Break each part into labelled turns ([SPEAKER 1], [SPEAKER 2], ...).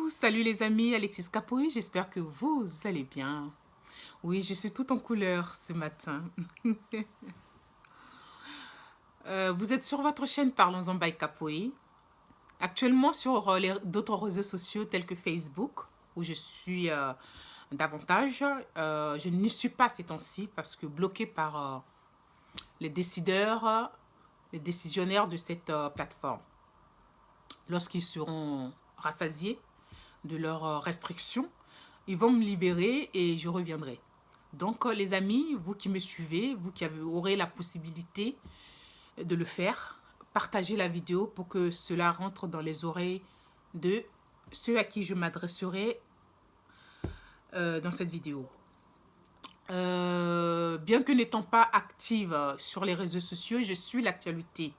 [SPEAKER 1] Salut les amis, Alexis Capoy, j'espère que vous allez bien. Oui, je suis tout en couleur ce matin. Vous êtes sur votre chaîne Parlons-en by Capoy. Actuellement sur d'autres réseaux sociaux tels que Facebook, où je suis davantage. Je n'y suis pas ces temps-ci parce que bloquée par les décideurs, les décisionnaires de cette plateforme. Lorsqu'ils seront rassasiés de leurs restrictions, ils vont me libérer et je reviendrai. Donc, les amis, vous qui me suivez, vous qui aurez la possibilité de le faire, partagez la vidéo pour que cela rentre dans les oreilles de ceux à qui je m'adresserai dans cette vidéo. Bien que n'étant pas active sur les réseaux sociaux, je suis l'actualité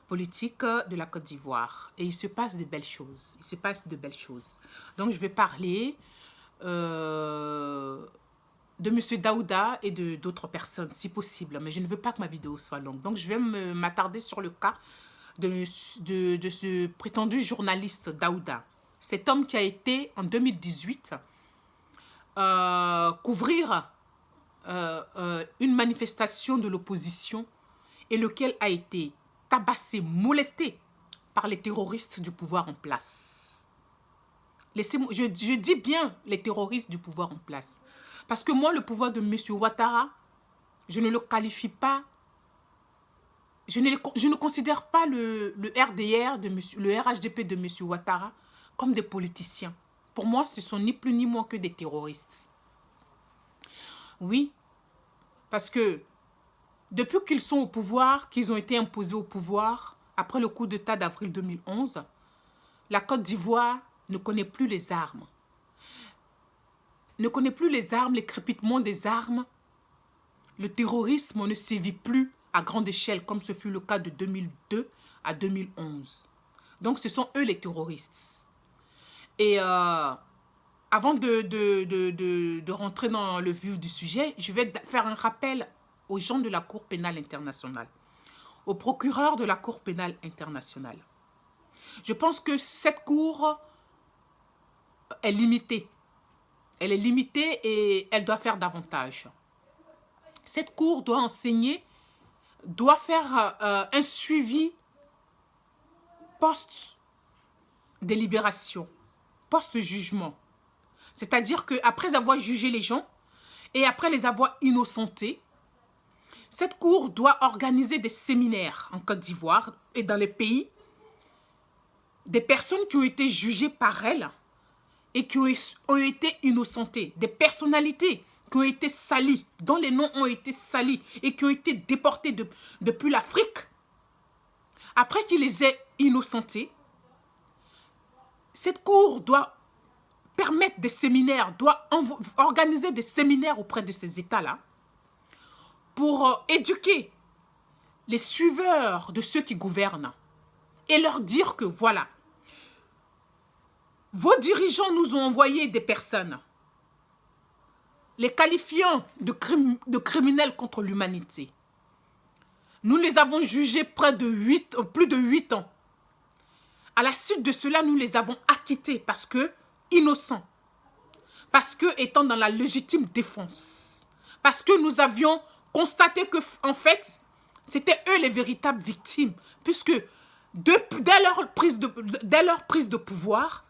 [SPEAKER 1] politique de la Côte d'Ivoire. Et il se passe de belles choses. Il se passe de belles choses. Donc, je vais parler de M. Daouda et d'autres personnes, si possible. Mais je ne veux pas que ma vidéo soit longue. Donc, je vais m'attarder sur le cas de ce prétendu journaliste Daouda. Cet homme qui a été, en 2018, couvrir une manifestation de l'opposition et lequel a été tabassé, molesté par les terroristes du pouvoir en place. Je dis bien les terroristes du pouvoir en place. Parce que moi, le pouvoir de M. Ouattara, je ne le qualifie pas, je ne considère pas le RDR, le RHDP de M. Ouattara comme des politiciens. Pour moi, ce sont ni plus ni moins que des terroristes. Oui, parce que depuis qu'ils sont au pouvoir, qu'ils ont été imposés au pouvoir, après le coup d'État d'avril 2011, la Côte d'Ivoire ne connaît plus les armes. Ne connaît plus les armes, les crépitements des armes. Le terrorisme ne sévit plus à grande échelle, comme ce fut le cas de 2002 à 2011. Donc, ce sont eux les terroristes. Et avant de rentrer dans le vif du sujet, je vais faire un rappel aux gens de la Cour pénale internationale, aux procureurs de la Cour pénale internationale. Je pense que cette cour est limitée. Elle est limitée et elle doit faire davantage. Cette cour doit enseigner, doit faire un suivi post-délibération, post-jugement. C'est-à-dire qu'après avoir jugé les gens et après les avoir innocentés, cette cour doit organiser des séminaires en Côte d'Ivoire et dans les pays, des personnes qui ont été jugées par elle et qui ont été innocentées, des personnalités qui ont été salies, dont les noms ont été salis et qui ont été déportées depuis l'Afrique. Après qu'ils les aient innocentées, cette cour doit permettre des séminaires, doit organiser des séminaires auprès de ces États-là pour éduquer les suiveurs de ceux qui gouvernent et leur dire que voilà, vos dirigeants nous ont envoyé des personnes les qualifiant de criminels contre l'humanité. Nous les avons jugés plus de 8 ans. À la suite de cela, nous les avons acquittés parce que innocents, parce que étant dans la légitime défense, parce que nous avions constaté que en fait, c'était eux les véritables victimes, puisque dès leur prise de pouvoir,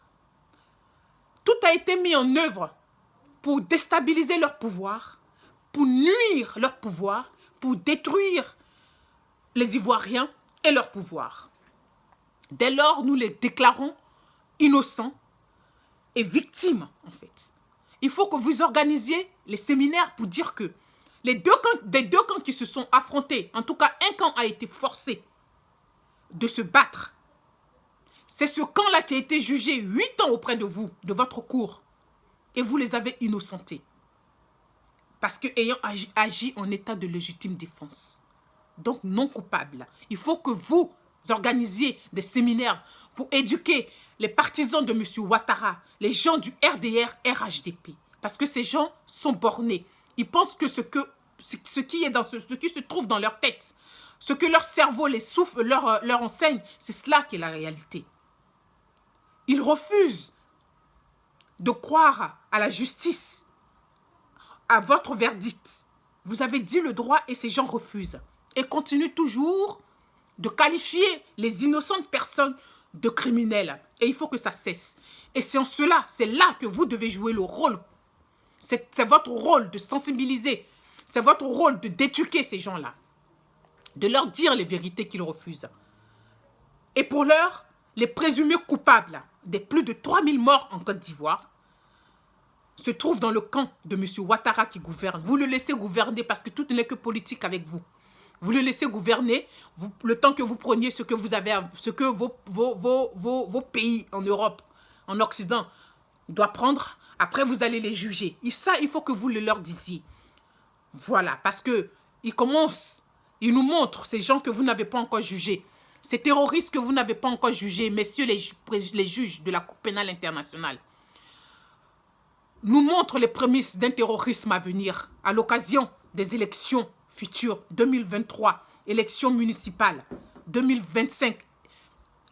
[SPEAKER 1] tout a été mis en œuvre pour déstabiliser leur pouvoir, pour nuire leur pouvoir, pour détruire les Ivoiriens et leur pouvoir. Dès lors, nous les déclarons innocents et victimes, en fait. Il faut que vous organisiez les séminaires pour dire que des deux camps qui se sont affrontés, en tout cas un camp a été forcé de se battre. C'est ce camp-là qui a été jugé 8 ans auprès de vous, de votre cour. Et vous les avez innocentés. Parce qu'ayant agi en état de légitime défense. Donc non coupable. Il faut que vous organisiez des séminaires pour éduquer les partisans de M. Ouattara, les gens du RDR, RHDP. Parce que ces gens sont bornés. Ils pensent que ce qui se trouve dans leur tête, ce que leur cerveau les souffle, leur enseigne, c'est cela qui est la réalité. Ils refusent de croire à la justice, à votre verdict. Vous avez dit le droit et ces gens refusent. Et continuent toujours de qualifier les innocentes personnes de criminels. Et il faut que ça cesse. Et c'est en cela, c'est là que vous devez jouer le rôle. C'est votre rôle de sensibiliser. C'est votre rôle d'éduquer ces gens-là. De leur dire les vérités qu'ils refusent. Et pour l'heure, les présumés coupables des plus de 3000 morts en Côte d'Ivoire se trouvent dans le camp de M. Ouattara qui gouverne. Vous le laissez gouverner parce que tout n'est que politique avec vous. Vous le laissez gouverner le temps que vous preniez ce que vous avez, ce que vos pays en Europe, en Occident, doivent prendre. Après, vous allez les juger. Et ça, il faut que vous le leur disiez. Voilà, parce que ils commencent, ils nous montrent ces gens que vous n'avez pas encore jugés. Ces terroristes que vous n'avez pas encore jugés, messieurs les juges de la Cour pénale internationale, nous montrent les prémices d'un terrorisme à venir à l'occasion des élections futures 2023, élections municipales 2025,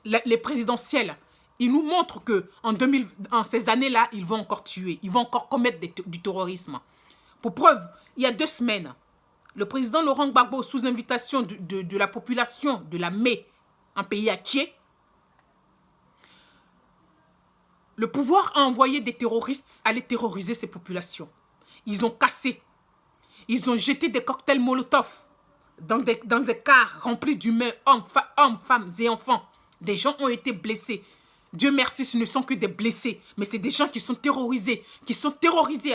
[SPEAKER 1] les présidentielles. Ils nous montrent que en ces années-là, ils vont encore tuer, ils vont encore commettre du terrorisme. Pour preuve, il y a 2 semaines, le président Laurent Gbagbo, sous invitation de la population de la Mai, un pays atié, le pouvoir a envoyé des terroristes aller terroriser ces populations. Ils ont cassé. Ils ont jeté des cocktails Molotov dans des cars remplis d'humains, hommes, femmes et enfants. Des gens ont été blessés. Dieu merci, ce ne sont que des blessés. Mais c'est des gens qui sont terrorisés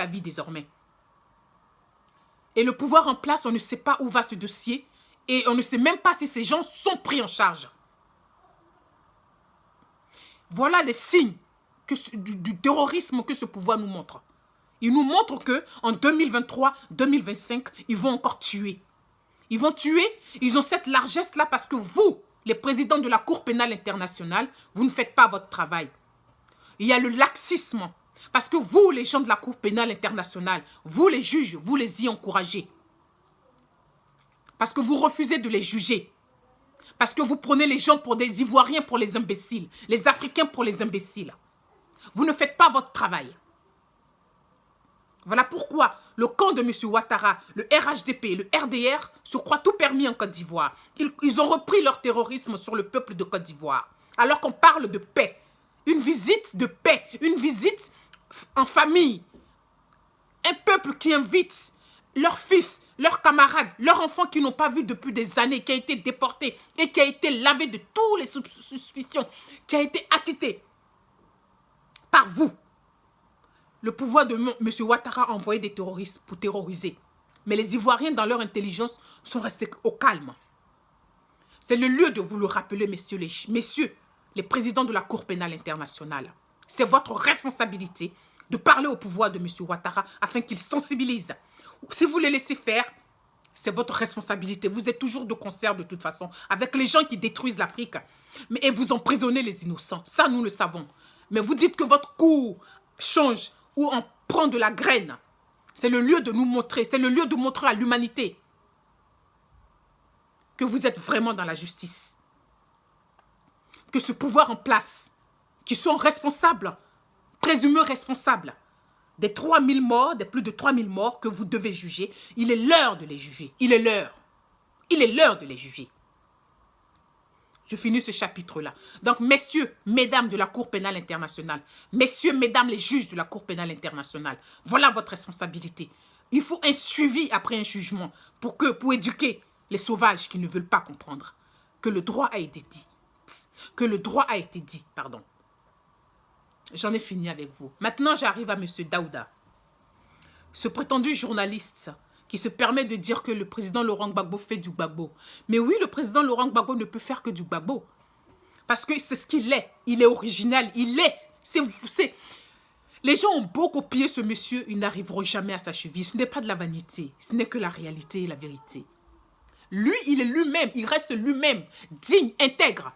[SPEAKER 1] à vie désormais. Et le pouvoir en place, on ne sait pas où va ce dossier. Et on ne sait même pas si ces gens sont pris en charge. Voilà les signes du terrorisme que ce pouvoir nous montre. Il nous montre qu'en 2023, 2025, ils vont encore tuer. Ils vont tuer, ils ont cette largesse-là parce que vous, les présidents de la Cour pénale internationale, vous ne faites pas votre travail. Il y a le laxisme. Parce que vous, les gens de la Cour pénale internationale, vous les juges, vous les y encouragez. Parce que vous refusez de les juger. Parce que vous prenez les gens pour des Ivoiriens, pour les imbéciles. Les Africains pour les imbéciles. Vous ne faites pas votre travail. Voilà pourquoi le camp de M. Ouattara, le RHDP, le RDR se croient tout permis en Côte d'Ivoire. Ils ont repris leur terrorisme sur le peuple de Côte d'Ivoire. Alors qu'on parle de paix. Une visite de paix. Une visite en famille. Un peuple qui invite leurs fils, leurs camarades, leurs enfants qui n'ont pas vu depuis des années, qui a été déporté et qui a été lavé de toutes les suspicions, qui a été acquitté par vous. Le pouvoir de M. Ouattara a envoyé des terroristes pour terroriser. Mais les Ivoiriens, dans leur intelligence, sont restés au calme. C'est le lieu de vous le rappeler, messieurs les présidents de la Cour pénale internationale. C'est votre responsabilité de parler au pouvoir de M. Ouattara afin qu'il sensibilise. Si vous les laissez faire, c'est votre responsabilité. Vous êtes toujours de concert de toute façon avec les gens qui détruisent l'Afrique. Et vous emprisonnez les innocents. Ça, nous le savons. Mais vous dites que votre cour change ou on prend de la graine. C'est le lieu de nous montrer. C'est le lieu de montrer à l'humanité que vous êtes vraiment dans la justice. Que ce pouvoir en place, qui sont responsables, présumés responsables, des 3000 morts, des plus de 3000 morts que vous devez juger, il est l'heure de les juger. Il est l'heure. Il est l'heure de les juger. Je finis ce chapitre-là. Donc, messieurs, mesdames de la Cour pénale internationale, messieurs, mesdames les juges de la Cour pénale internationale, voilà votre responsabilité. Il faut un suivi après un jugement pour éduquer les sauvages qui ne veulent pas comprendre que le droit a été dit. Que le droit a été dit, pardon. J'en ai fini avec vous. Maintenant, j'arrive à M. Daouda. Ce prétendu journaliste qui se permet de dire que le président Laurent Gbagbo fait du Gbagbo. Mais oui, le président Laurent Gbagbo ne peut faire que du Gbagbo. Parce que c'est ce qu'il est. Il est original. Il est. Les gens ont beau copier ce monsieur, ils n'arriveront jamais à sa cheville. Ce n'est pas de la vanité. Ce n'est que la réalité et la vérité. Lui, il est lui-même. Il reste lui-même. Digne, intègre.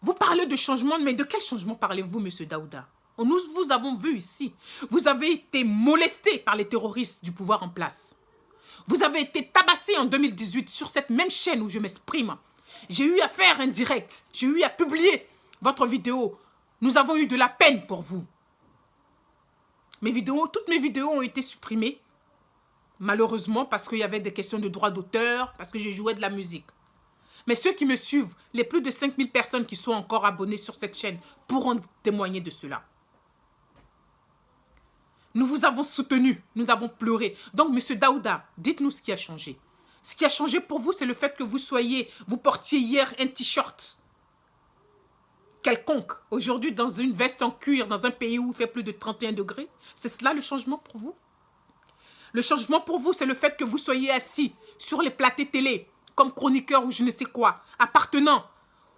[SPEAKER 1] Vous parlez de changement, mais de quel changement parlez-vous, M. Daouda? Nous vous avons vu ici. Vous avez été molesté par les terroristes du pouvoir en place. Vous avez été tabassé en 2018 sur cette même chaîne où je m'exprime. J'ai eu à faire un direct. J'ai eu à publier votre vidéo Nous avons eu de la peine pour vous. Toutes mes vidéos ont été supprimées. Malheureusement, parce qu'il y avait des questions de droit d'auteur, parce que je jouais de la musique. Mais ceux qui me suivent, les plus de 5000 personnes qui sont encore abonnées sur cette chaîne, pourront témoigner de cela. Nous vous avons soutenu, nous avons pleuré. Donc, M. Daouda, dites-nous ce qui a changé. Ce qui a changé pour vous, c'est le fait que vous portiez hier un t-shirt quelconque. Aujourd'hui, dans une veste en cuir, dans un pays où il fait plus de 31 degrés. C'est cela le changement pour vous? Le changement pour vous, c'est le fait que vous soyez assis sur les plateaux télé, comme chroniqueur ou je ne sais quoi, appartenant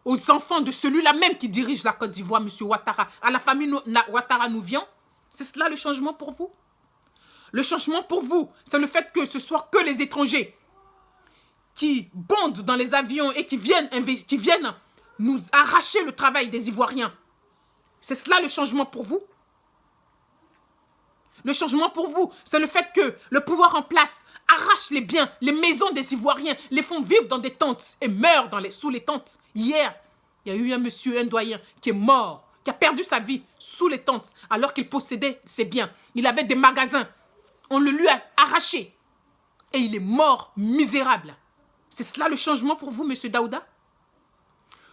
[SPEAKER 1] aux enfants de celui-là même qui dirige la Côte d'Ivoire, M. Ouattara. À la famille Ouattara nous vient. C'est cela le changement pour vous? Le changement pour vous, c'est le fait que ce soit que les étrangers qui bondent dans les avions et qui viennent nous arracher le travail des Ivoiriens. C'est cela le changement pour vous? Le changement pour vous, c'est le fait que le pouvoir en place arrache les biens, les maisons des Ivoiriens, les font vivre dans des tentes et meurent sous les tentes. Hier, il y a eu un monsieur, un doyen, qui est mort, qui a perdu sa vie sous les tentes alors qu'il possédait ses biens. Il avait des magasins. On le lui a arraché. Et il est mort misérable. C'est cela le changement pour vous, monsieur Daouda?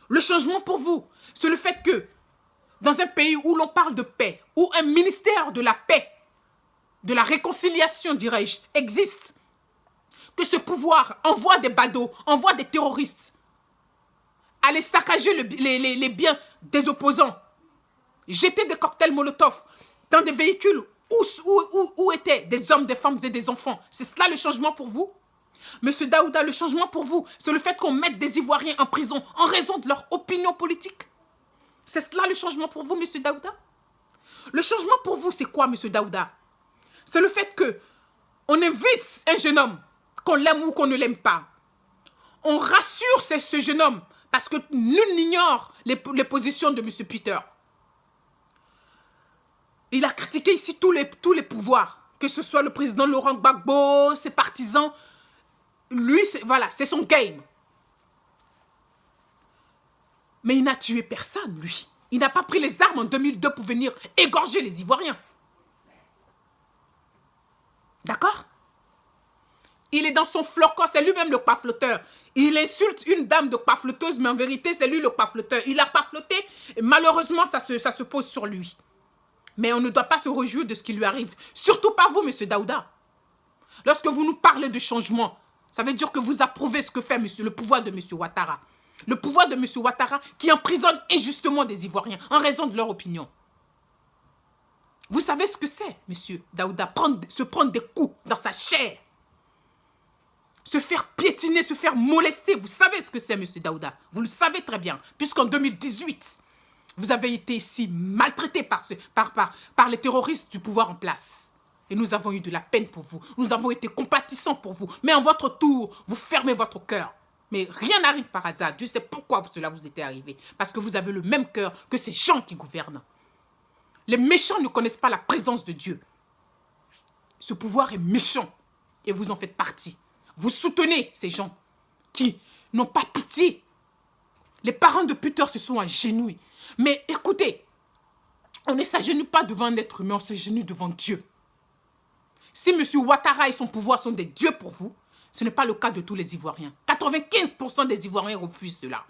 [SPEAKER 1] Le changement pour vous, c'est le fait que dans un pays où l'on parle de paix, où un ministère de la paix, de la réconciliation, dirais-je, existe, que ce pouvoir envoie des badauds, envoie des terroristes, aller saccager les biens des opposants, jeter des cocktails Molotov dans des véhicules où étaient des hommes, des femmes et des enfants. C'est cela le changement pour vous? Monsieur Daouda, le changement pour vous, c'est le fait qu'on mette des Ivoiriens en prison en raison de leur opinion politique. C'est cela le changement pour vous, monsieur Daouda? Le changement pour vous, c'est quoi, monsieur Daouda? C'est le fait qu'on invite un jeune homme, qu'on l'aime ou qu'on ne l'aime pas. On rassure ce jeune homme parce que nul n'ignore les positions de M. Peter. Il a critiqué ici tous les pouvoirs, que ce soit le président Laurent Gbagbo, ses partisans. Lui, voilà, c'est son game. Mais il n'a tué personne, lui. Il n'a pas pris les armes en 2002 pour venir égorger les Ivoiriens. D'accord? Il est dans son flocon, c'est lui-même le pafloteur. Il insulte une dame de pafloteuse, mais en vérité, c'est lui le pafloteur. Il a pafloté, et malheureusement, ça se pose sur lui. Mais on ne doit pas se réjouir de ce qui lui arrive. Surtout pas vous, monsieur Daouda. Lorsque vous nous parlez de changement, ça veut dire que vous approuvez ce que fait le pouvoir de monsieur Ouattara. Le pouvoir de monsieur Ouattara qui emprisonne injustement des Ivoiriens en raison de leur opinion. Vous savez ce que c'est, monsieur Daouda, se prendre des coups dans sa chair, se faire piétiner, se faire molester. Vous savez ce que c'est, monsieur Daouda. Vous le savez très bien, puisqu'en 2018, vous avez été ici maltraité par les terroristes du pouvoir en place. Et nous avons eu de la peine pour vous. Nous avons été compatissants pour vous. Mais en votre tour, vous fermez votre cœur. Mais rien n'arrive par hasard. Dieu sait pourquoi cela vous était arrivé. Parce que vous avez le même cœur que ces gens qui gouvernent. Les méchants ne connaissent pas la présence de Dieu. Ce pouvoir est méchant. Et vous en faites partie. Vous soutenez ces gens qui n'ont pas pitié. Les parents de Peter se sont agenouillés. Mais écoutez, on ne s'agenouille pas devant un être humain, on s'agenouille devant Dieu. Si M. Ouattara et son pouvoir sont des dieux pour vous, ce n'est pas le cas de tous les Ivoiriens. 95% des Ivoiriens refusent cela.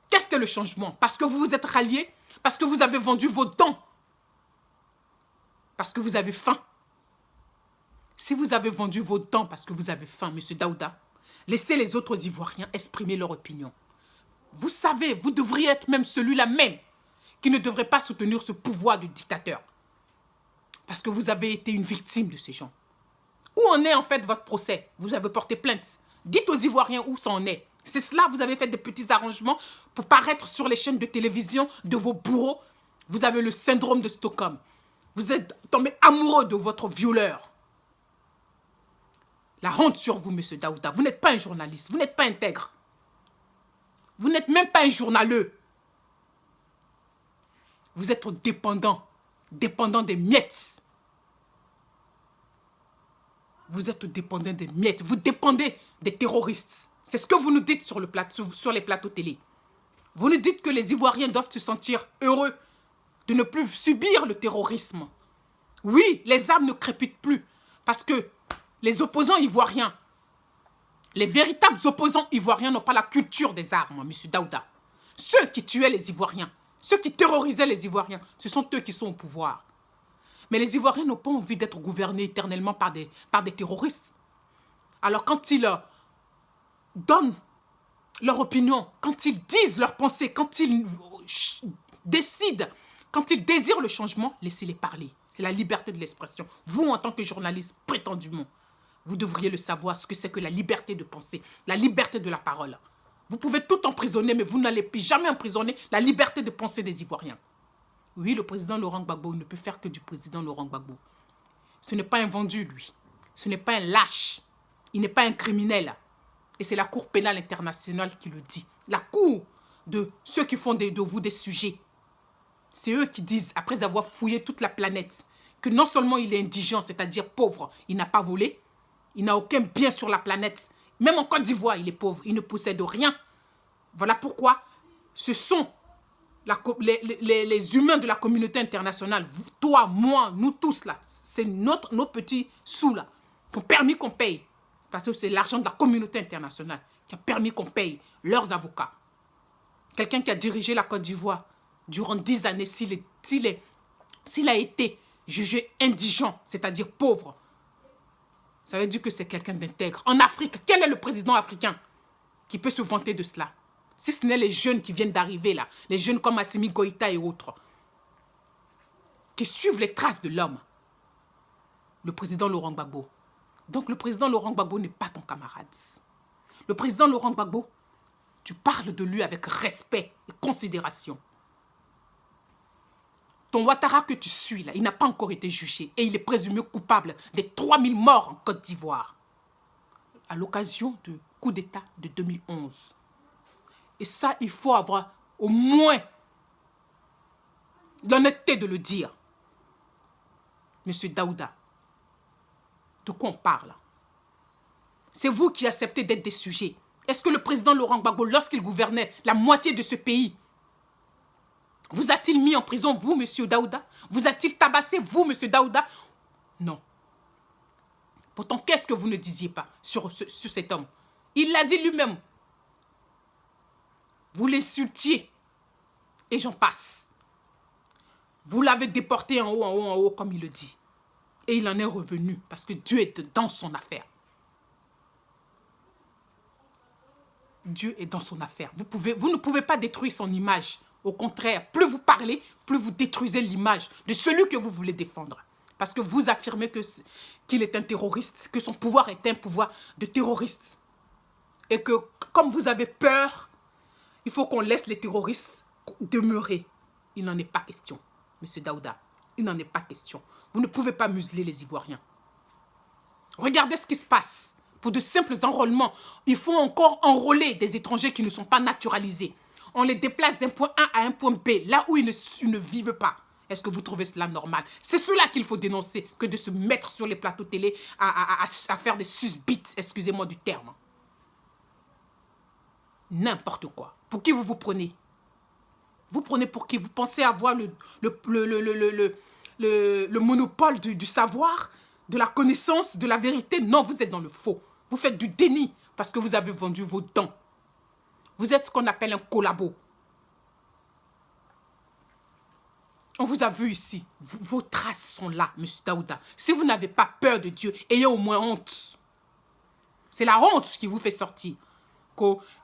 [SPEAKER 1] Qu'est-ce que le changement? Parce que vous vous êtes ralliés? Parce que vous avez vendu vos dents? Parce que vous avez faim? Si vous avez vendu vos dents parce que vous avez faim, M. Daouda, laissez les autres Ivoiriens exprimer leur opinion. Vous savez, vous devriez être même celui-là même qui ne devrait pas soutenir ce pouvoir de dictateur. Parce que vous avez été une victime de ces gens. Où en est en fait votre procès? Vous avez porté plainte. Dites aux Ivoiriens où ça en est. C'est cela, vous avez fait des petits arrangements pour paraître sur les chaînes de télévision de vos bourreaux. Vous avez le syndrome de Stockholm. Vous êtes tombé amoureux de votre violeur. La honte sur vous, monsieur Daouda. Vous n'êtes pas un journaliste. Vous n'êtes pas intègre. Vous n'êtes même pas un journaleux. Vous êtes dépendant. Dépendant des miettes. Vous êtes dépendant des miettes. Vous dépendez des terroristes. C'est ce que vous nous dites sur les plateaux télé. Vous nous dites que les Ivoiriens doivent se sentir heureux de ne plus subir le terrorisme. Oui, les armes ne crépitent plus parce que les opposants ivoiriens, les véritables opposants ivoiriens n'ont pas la culture des armes, M. Daouda. Ceux qui tuaient les Ivoiriens, ceux qui terrorisaient les Ivoiriens, ce sont eux qui sont au pouvoir. Mais les Ivoiriens n'ont pas envie d'être gouvernés éternellement par des terroristes. Alors quand ils donnent leur opinion, quand ils disent leurs pensées, quand ils décident, quand ils désirent le changement, laissez-les parler. C'est la liberté de l'expression. Vous, en tant que journaliste, prétendument, vous devriez le savoir, ce que c'est que la liberté de penser, la liberté de la parole. Vous pouvez tout emprisonner, mais vous n'allez jamais emprisonner la liberté de penser des Ivoiriens. Oui, le président Laurent Gbagbo ne peut faire que du président Laurent Gbagbo. Ce n'est pas un vendu, lui. Ce n'est pas un lâche. Il n'est pas un criminel. Et c'est la Cour pénale internationale qui le dit. La Cour de ceux qui font de vous des sujets. C'est eux qui disent, après avoir fouillé toute la planète, que non seulement il est indigent, c'est-à-dire pauvre, il n'a pas volé, il n'a aucun bien sur la planète. Même en Côte d'Ivoire, il est pauvre, il ne possède rien. Voilà pourquoi ce sont les humains de la communauté internationale, vous, toi, moi, nous tous là, c'est nos petits sous là, qui ont permis qu'on paye. Parce que c'est l'argent de la communauté internationale qui a permis qu'on paye leurs avocats. Quelqu'un qui a dirigé la Côte d'Ivoire durant 10 années, s'il a été jugé indigent, c'est-à-dire pauvre, ça veut dire que c'est quelqu'un d'intègre. En Afrique, quel est le président africain qui peut se vanter de cela? Si ce n'est les jeunes qui viennent d'arriver là, les jeunes comme Assimi Goïta et autres, qui suivent les traces de l'homme. Le président Laurent Gbagbo. Donc le président Laurent Gbagbo n'est pas ton camarade. Le président Laurent Gbagbo, tu parles de lui avec respect et considération. Ton Ouattara que tu suis là, il n'a pas encore été jugé et il est présumé coupable des 3000 morts en Côte d'Ivoire à l'occasion du coup d'État de 2011. Et ça, il faut avoir au moins l'honnêteté de le dire. Monsieur Daouda, de quoi on parle? C'est vous qui acceptez d'être des sujets. Est-ce que le président Laurent Gbagbo, lorsqu'il gouvernait la moitié de ce pays, vous a-t-il mis en prison, vous, monsieur Daouda? Vous a-t-il tabassé, vous, monsieur Daouda? Non. Pourtant, qu'est-ce que vous ne disiez pas sur cet homme? Il l'a dit lui-même. Vous l'insultiez. Et j'en passe. Vous l'avez déporté en haut, en haut, en haut, comme il le dit. Et il en est revenu parce que Dieu est dans son affaire. Dieu est dans son affaire. Vous ne pouvez pas détruire son image. Au contraire, plus vous parlez, plus vous détruisez l'image de celui que vous voulez défendre. Parce que vous affirmez qu'il est un terroriste, que son pouvoir est un pouvoir de terroriste. Et que comme vous avez peur, il faut qu'on laisse les terroristes demeurer. Il n'en est pas question, monsieur Daouda. Il n'en est pas question. Vous ne pouvez pas museler les Ivoiriens. Regardez ce qui se passe. Pour de simples enrôlements, il faut encore enrôler des étrangers qui ne sont pas naturalisés. On les déplace d'un point A à un point B, là où ils ne vivent pas. Est-ce que vous trouvez cela normal? C'est cela qu'il faut dénoncer, que de se mettre sur les plateaux télé à faire des susbites, excusez-moi du terme. N'importe quoi. Pour qui vous vous prenez? Vous prenez pour qui? Vous pensez avoir le monopole du savoir, de la connaissance, de la vérité? Non, vous êtes dans le faux. Vous faites du déni parce que vous avez vendu vos dents. Vous êtes ce qu'on appelle un collabo. On vous a vu ici. Vos traces sont là, M. Daouda. Si vous n'avez pas peur de Dieu, ayez au moins honte. C'est la honte qui vous fait sortir.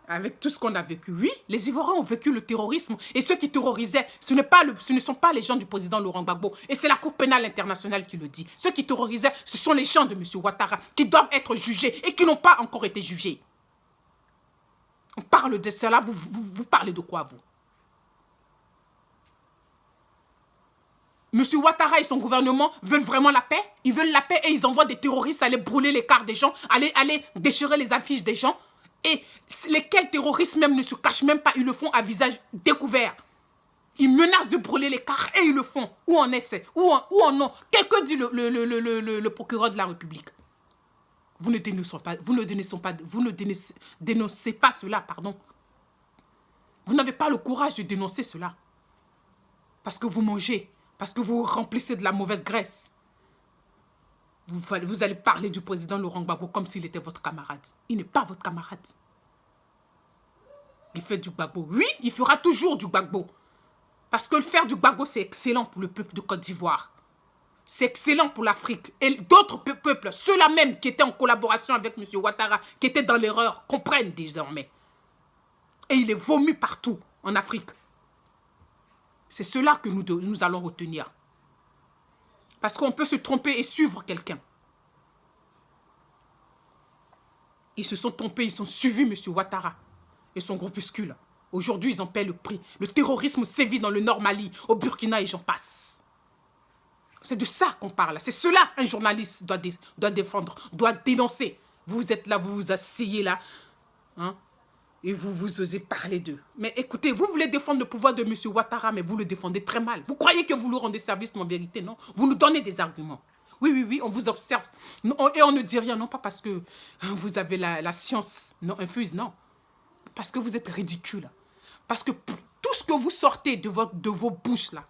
[SPEAKER 1] Avec tout ce qu'on a vécu. Oui, les Ivoiriens ont vécu le terrorisme. Et ceux qui terrorisaient, ce ne sont pas les gens du président Laurent Gbagbo. Et c'est la Cour pénale internationale qui le dit. Ceux qui terrorisaient, ce sont les gens de M. Ouattara qui doivent être jugés et qui n'ont pas encore été jugés. On parle de cela, vous parlez de quoi, vous? M. Ouattara et son gouvernement veulent vraiment la paix? Ils veulent la paix et ils envoient des terroristes aller brûler les cars des gens, aller déchirer les affiches des gens. Et lesquels terroristes même ne se cachent même pas, ils le font à visage découvert. Ils menacent de brûler les cars et ils le font. Où en est-ce? Où en non? Qu'est-ce que dit le procureur de la République? Vous ne dénoncez pas cela, pardon. Vous n'avez pas le courage de dénoncer cela. Parce que vous mangez, parce que vous remplissez de la mauvaise graisse. Vous allez parler du président Laurent Gbagbo comme s'il était votre camarade. Il n'est pas votre camarade. Il fait du Gbagbo. Oui, il fera toujours du Gbagbo. Parce que le faire du Gbagbo, c'est excellent pour le peuple de Côte d'Ivoire. C'est excellent pour l'Afrique. Et d'autres peuples, ceux-là même qui étaient en collaboration avec M. Ouattara, qui étaient dans l'erreur, comprennent désormais. Et il est vomi partout en Afrique. C'est cela que nous allons retenir. Parce qu'on peut se tromper et suivre quelqu'un. Ils se sont trompés, ils ont suivi M. Ouattara et son groupuscule. Aujourd'hui, ils en paient le prix. Le terrorisme sévit dans le Nord Mali, au Burkina et j'en passe. C'est de ça qu'on parle. C'est cela un journaliste doit défendre, doit dénoncer. Vous êtes là, vous vous asseyez là, hein, et vous osez parler d'eux. Mais écoutez, vous voulez défendre le pouvoir de M. Ouattara, mais vous le défendez très mal. Vous croyez que vous lui rendez service, mais en vérité, non. Vous nous donnez des arguments. Oui, on vous observe. Et on ne dit rien, non pas parce que vous avez la science infuse, non. Parce que vous êtes ridicule. Parce que tout ce que vous sortez de vos bouches, là,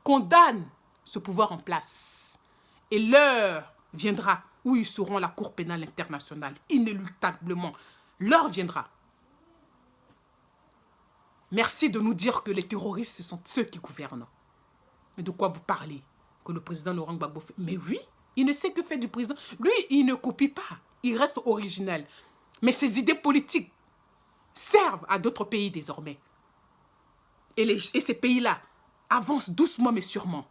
[SPEAKER 1] condamne ce pouvoir en place. Et l'heure viendra où ils seront à la Cour pénale internationale, inéluctablement. L'heure viendra. Merci de nous dire que les terroristes, ce sont ceux qui gouvernent. Mais de quoi vous parlez? Que le président Laurent Gbagbo fait? Mais oui, il ne sait que faire du président. Lui, il ne copie pas. Il reste original. Mais ses idées politiques servent à d'autres pays désormais. Et ces pays-là avancent doucement mais sûrement.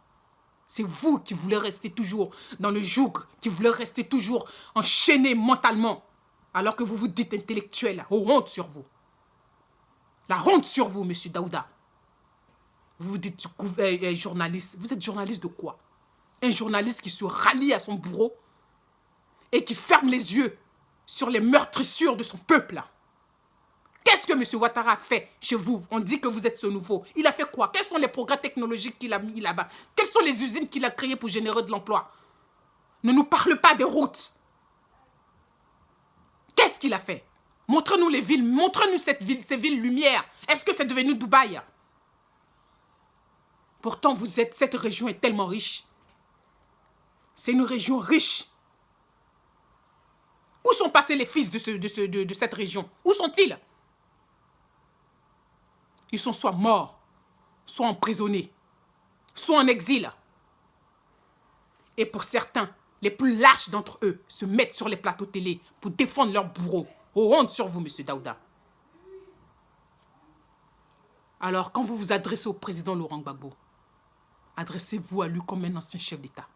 [SPEAKER 1] C'est vous qui voulez rester toujours dans le joug, qui voulez rester toujours enchaîné mentalement, alors que vous vous dites intellectuel. Oh, honte sur vous. La honte sur vous, monsieur Daouda. Vous vous dites journaliste. Vous êtes journaliste de quoi? Un journaliste qui se rallie à son bourreau et qui ferme les yeux sur les meurtrissures de son peuple. Qu'est-ce que M. Ouattara a fait chez vous? On dit que vous êtes ce nouveau. Il a fait quoi? Quels sont les progrès technologiques qu'il a mis là-bas? Quelles sont les usines qu'il a créées pour générer de l'emploi? Ne nous parle pas des routes. Qu'est-ce qu'il a fait? Montrez-nous les villes. Montrez-nous ces villes lumière. Est-ce que c'est devenu Dubaï? Pourtant, cette région est tellement riche. C'est une région riche. Où sont passés les fils de cette région? Où sont-ils? Ils sont soit morts, soit emprisonnés, soit en exil. Et pour certains, les plus lâches d'entre eux se mettent sur les plateaux télé pour défendre leurs bourreaux. Oh, honte sur vous, monsieur Daouda. Alors, quand vous vous adressez au président Laurent Gbagbo, adressez-vous à lui comme un ancien chef d'État.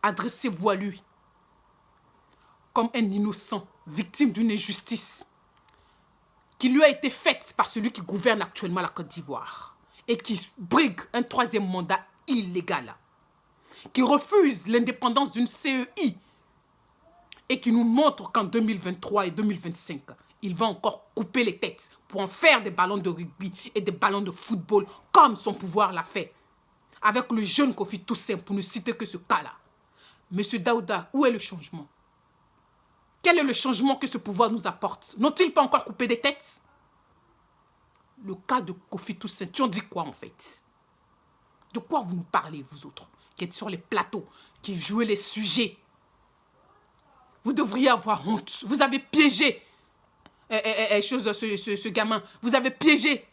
[SPEAKER 1] Adressez-vous à lui comme un innocent, victime d'une injustice qui lui a été faite par celui qui gouverne actuellement la Côte d'Ivoire et qui brigue un troisième mandat illégal, qui refuse l'indépendance d'une CEI et qui nous montre qu'en 2023 et 2025, il va encore couper les têtes pour en faire des ballons de rugby et des ballons de football comme son pouvoir l'a fait avec le jeune Kofi Toussaint, pour ne citer que ce cas-là. Monsieur Daouda, où est le changement? Quel est le changement que ce pouvoir nous apporte? N'ont-ils pas encore coupé des têtes? Le cas de Kofi Toussaint, tu en dis quoi en fait? De quoi vous nous parlez, vous autres, qui êtes sur les plateaux, qui jouez les sujets? Vous devriez avoir honte. Vous avez piégé ce gamin. Vous avez piégé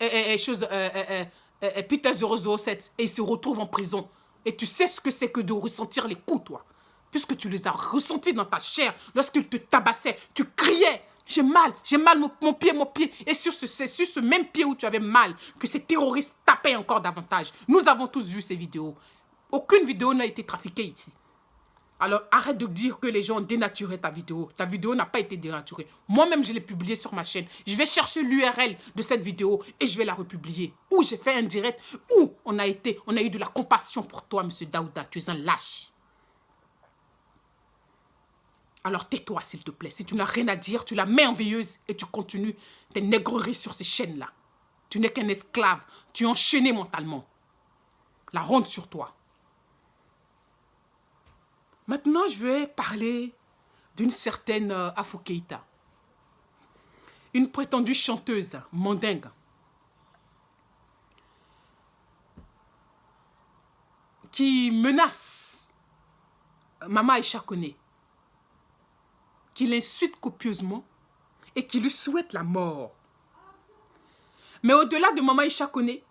[SPEAKER 1] Peter 007 et il se retrouve en prison. Et tu sais ce que c'est que de ressentir les coups, toi. Puisque tu les as ressentis dans ta chair lorsqu'il te tabassait, tu criais. J'ai mal mon pied. Et c'est sur ce même pied où tu avais mal que ces terroristes tapaient encore davantage. Nous avons tous vu ces vidéos. Aucune vidéo n'a été trafiquée ici. Alors arrête de dire que les gens ont dénaturé ta vidéo. Ta vidéo n'a pas été dénaturée. Moi-même, je l'ai publiée sur ma chaîne. Je vais chercher l'URL de cette vidéo et je vais la republier. Où j'ai fait un direct, où on a eu de la compassion pour toi, monsieur Daouda. Tu es un lâche. Alors tais-toi, s'il te plaît. Si tu n'as rien à dire, tu la mets en veilleuse et tu continues tes nègreries sur ces chaînes-là. Tu n'es qu'un esclave. Tu es enchaîné mentalement. La honte sur toi. Maintenant, je vais parler d'une certaine Afou Keïta. Une prétendue chanteuse mandingue qui menace Maman Aïcha Koné, qui l'insulte copieusement et qui lui souhaite la mort. Mais au-delà de Maman Aïcha Koné,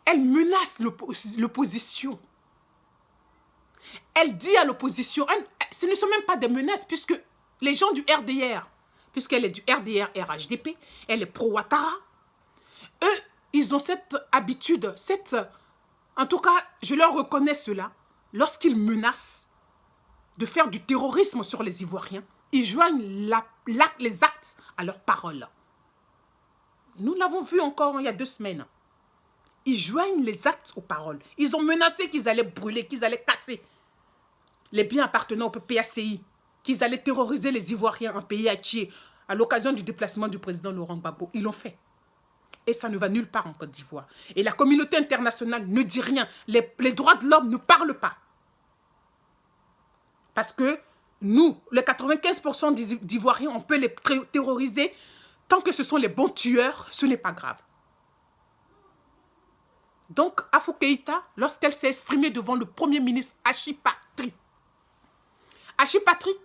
[SPEAKER 1] elle menace l'opposition. Elle dit à l'opposition, ce ne sont même pas des menaces, puisque les gens du RDR, puisqu'elle est du RDR RHDP, elle est pro-Ouattara, eux, ils ont cette habitude, en tout cas, je leur reconnais cela, lorsqu'ils menacent de faire du terrorisme sur les Ivoiriens, ils joignent les actes à leurs paroles. Nous l'avons vu encore il y a 2 semaines. Ils joignent les actes aux paroles. Ils ont menacé qu'ils allaient brûler, qu'ils allaient casser les biens appartenant au PPACI, qu'ils allaient terroriser les Ivoiriens en pays entier à l'occasion du déplacement du président Laurent Gbagbo. Ils l'ont fait. Et ça ne va nulle part en Côte d'Ivoire. Et la communauté internationale ne dit rien. Les droits de l'homme ne parlent pas. Parce que nous, les 95% d'Ivoiriens, on peut les terroriser. Tant que ce sont les bons tueurs, ce n'est pas grave. Donc, Afou Keïta, lorsqu'elle s'est exprimée devant le Premier ministre Hachi Patrick,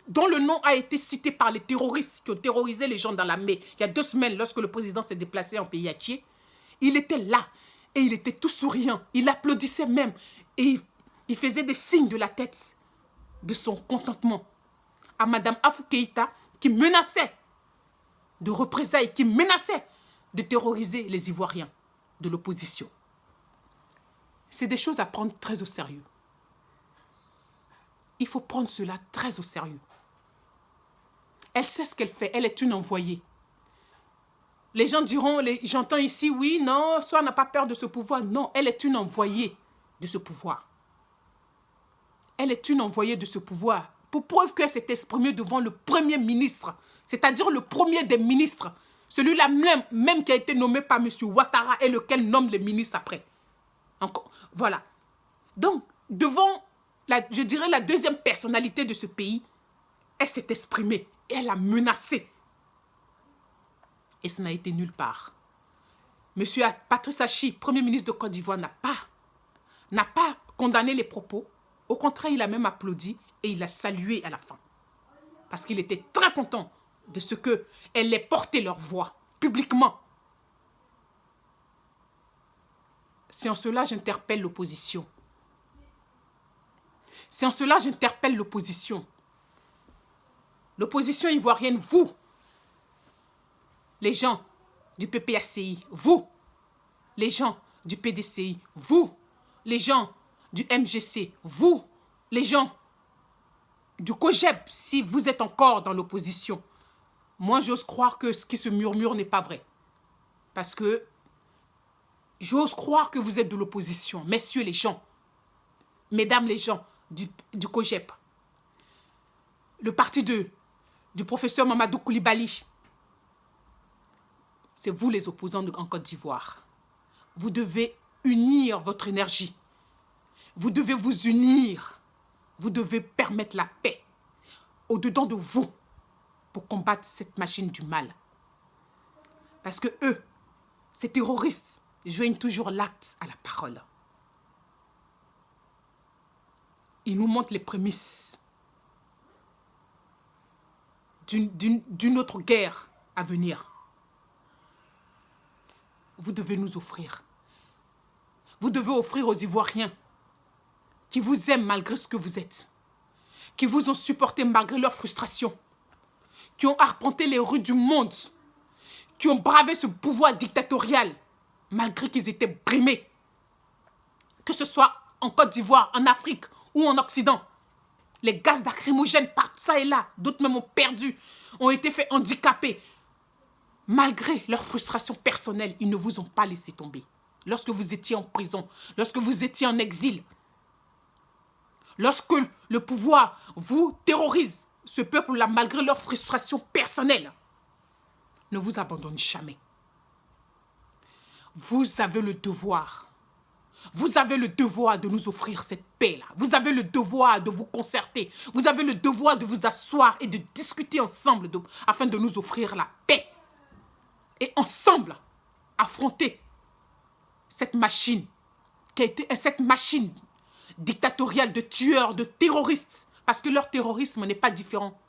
[SPEAKER 1] dont le nom a été cité par les terroristes qui ont terrorisé les gens dans la mer, il y a 2 semaines, lorsque le président s'est déplacé en pays entier, il était là et il était tout souriant. Il applaudissait même et il faisait des signes de la tête de son contentement à Madame Afou Keïta qui menaçait de représailles, qui menaçait de terroriser les Ivoiriens de l'opposition. C'est des choses à prendre très au sérieux. Il faut prendre cela très au sérieux. Elle sait ce qu'elle fait. Elle est une envoyée. Les gens diront, j'entends ici, oui, non, soit n'a pas peur de ce pouvoir. Non, elle est une envoyée de ce pouvoir. Elle est une envoyée de ce pouvoir. Pour preuve qu'elle s'est exprimée devant le Premier ministre, c'est-à-dire le premier des ministres, celui-là même qui a été nommé par M. Ouattara et lequel nomme les ministres après. Encore, voilà. Donc, devant, je dirais, la deuxième personnalité de ce pays, elle s'est exprimée et elle a menacé. Et ça n'a été nulle part. M. Patrice Hachi, Premier ministre de Côte d'Ivoire, n'a pas condamné les propos. Au contraire, il a même applaudi et il a salué à la fin. Parce qu'il était très content de ce qu'elle ait porté leur voix publiquement. C'est en cela que j'interpelle l'opposition. C'est en cela que j'interpelle l'opposition. L'opposition ivoirienne, vous, les gens du PPACI, vous, les gens du PDCI, vous, les gens du MGC, vous, les gens du COGEP, si vous êtes encore dans l'opposition. Moi, j'ose croire que ce qui se murmure n'est pas vrai. Parce que j'ose croire que vous êtes de l'opposition, messieurs les gens, mesdames les gens du COGEP. Le parti du professeur Mamadou Koulibaly. C'est vous les opposants en Côte d'Ivoire. Vous devez unir votre énergie. Vous devez vous unir. Vous devez permettre la paix au-dedans de vous pour combattre cette machine du mal. Parce que eux, ces terroristes, joignent toujours l'acte à la parole. Ils nous montrent les prémices d'une autre guerre à venir. Vous devez nous offrir. Vous devez offrir aux Ivoiriens qui vous aiment malgré ce que vous êtes, qui vous ont supporté malgré leur frustration, qui ont arpenté les rues du monde, qui ont bravé ce pouvoir dictatorial malgré qu'ils étaient brimés, que ce soit en Côte d'Ivoire, en Afrique ou en Occident. Les gaz lacrymogènes, par ça et là, d'autres même ont perdu, ont été faits handicapés. Malgré leur frustration personnelle, ils ne vous ont pas laissé tomber. Lorsque vous étiez en prison, lorsque vous étiez en exil, lorsque le pouvoir vous terrorise, ce peuple-là, malgré leur frustration personnelle, ne vous abandonne jamais. Vous avez le devoir. Vous avez le devoir de nous offrir cette paix-là. Vous avez le devoir de vous concerter. Vous avez le devoir de vous asseoir et de discuter ensemble afin de nous offrir la paix. Et ensemble, affronter cette machine qui a été cette machine dictatoriale de tueurs, de terroristes, parce que leur terrorisme n'est pas différent.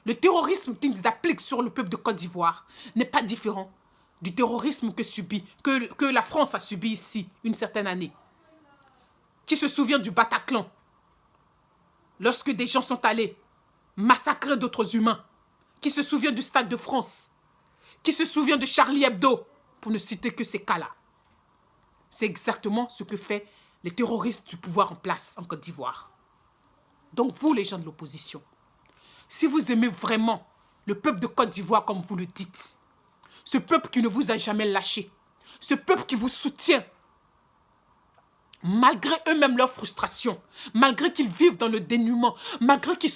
[SPEAKER 1] Le terrorisme qu'ils appliquent sur le peuple de Côte d'Ivoire n'est pas différent du terrorisme que la France a subi ici une certaine année. Qui se souvient du Bataclan, lorsque des gens sont allés massacrer d'autres humains? Qui se souvient du Stade de France? Qui se souvient de Charlie Hebdo? Pour ne citer que ces cas-là. C'est exactement ce que fait les terroristes du pouvoir en place en Côte d'Ivoire. Donc vous, les gens de l'opposition, si vous aimez vraiment le peuple de Côte d'Ivoire comme vous le dites, ce peuple qui ne vous a jamais lâché, ce peuple qui vous soutient, malgré eux-mêmes leur frustration, malgré qu'ils vivent dans le dénuement, malgré qu'ils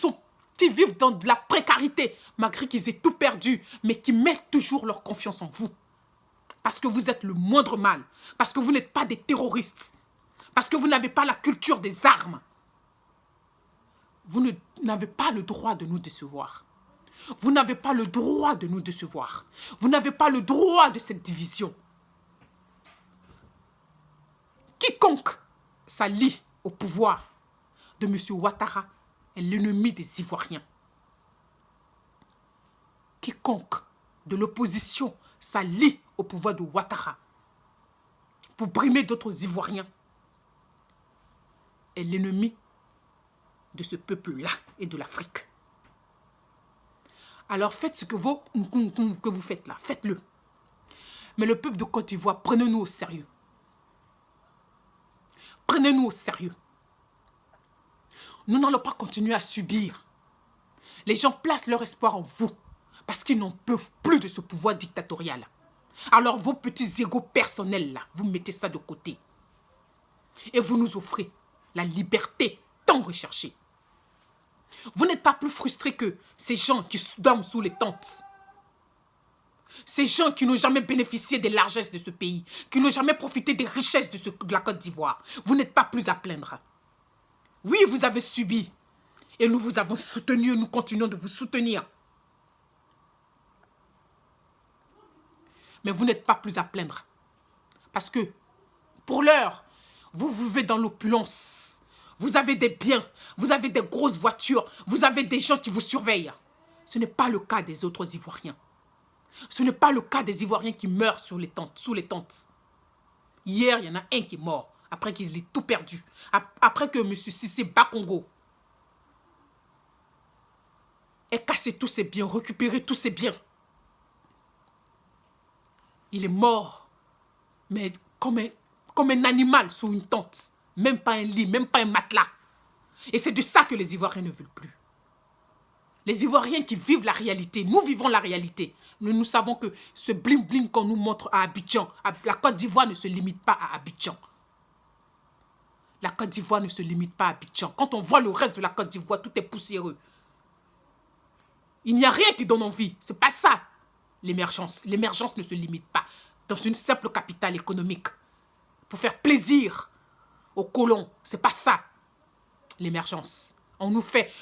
[SPEAKER 1] vivent dans de la précarité, malgré qu'ils aient tout perdu, mais qui mettent toujours leur confiance en vous. Parce que vous êtes le moindre mal, parce que vous n'êtes pas des terroristes, parce que vous n'avez pas la culture des armes. Vous n'avez pas le droit de nous décevoir. Vous n'avez pas le droit de nous décevoir. Vous n'avez pas le droit de cette division. Quiconque s'allie au pouvoir de M. Ouattara est l'ennemi des Ivoiriens. Quiconque de l'opposition s'allie au pouvoir de Ouattara pour brimer d'autres Ivoiriens est l'ennemi de ce peuple-là et de l'Afrique. Alors faites ce que vous faites là, faites-le. Mais le peuple de Côte d'Ivoire, prenez-nous au sérieux. Prenez-nous au sérieux. Nous n'allons pas continuer à subir. Les gens placent leur espoir en vous parce qu'ils n'en peuvent plus de ce pouvoir dictatorial. Alors vos petits égos personnels là, vous mettez ça de côté. Et vous nous offrez la liberté tant recherchée. Vous n'êtes pas plus frustrés que ces gens qui dorment sous les tentes. Ces gens qui n'ont jamais bénéficié des largesses de ce pays, qui n'ont jamais profité des richesses de la Côte d'Ivoire. Vous n'êtes pas plus à plaindre. Oui, vous avez subi. Et nous vous avons soutenu et nous continuons de vous soutenir. Mais vous n'êtes pas plus à plaindre. Parce que, pour l'heure, vous vivez dans l'opulence. Vous avez des biens, vous avez des grosses voitures, vous avez des gens qui vous surveillent. Ce n'est pas le cas des autres Ivoiriens. Ce n'est pas le cas des Ivoiriens qui meurent sous les tentes. Hier, il y en a un qui est mort, après qu'il ait tout perdu. Après que M. Cissé Bakongo ait cassé tous ses biens, récupéré tous ses biens. Il est mort, mais comme un animal sous une tente. Même pas un lit, même pas un matelas. Et c'est de ça que les Ivoiriens ne veulent plus. Les Ivoiriens qui vivent la réalité, nous vivons la réalité. Nous savons que ce bling-bling qu'on nous montre à Abidjan, la Côte d'Ivoire ne se limite pas à Abidjan. La Côte d'Ivoire ne se limite pas à Abidjan. Quand on voit le reste de la Côte d'Ivoire, tout est poussiéreux. Il n'y a rien qui donne envie. C'est pas ça, l'émergence. L'émergence ne se limite pas dans une simple capitale économique. Pour faire plaisir aux colons, c'est pas ça, l'émergence. On nous fait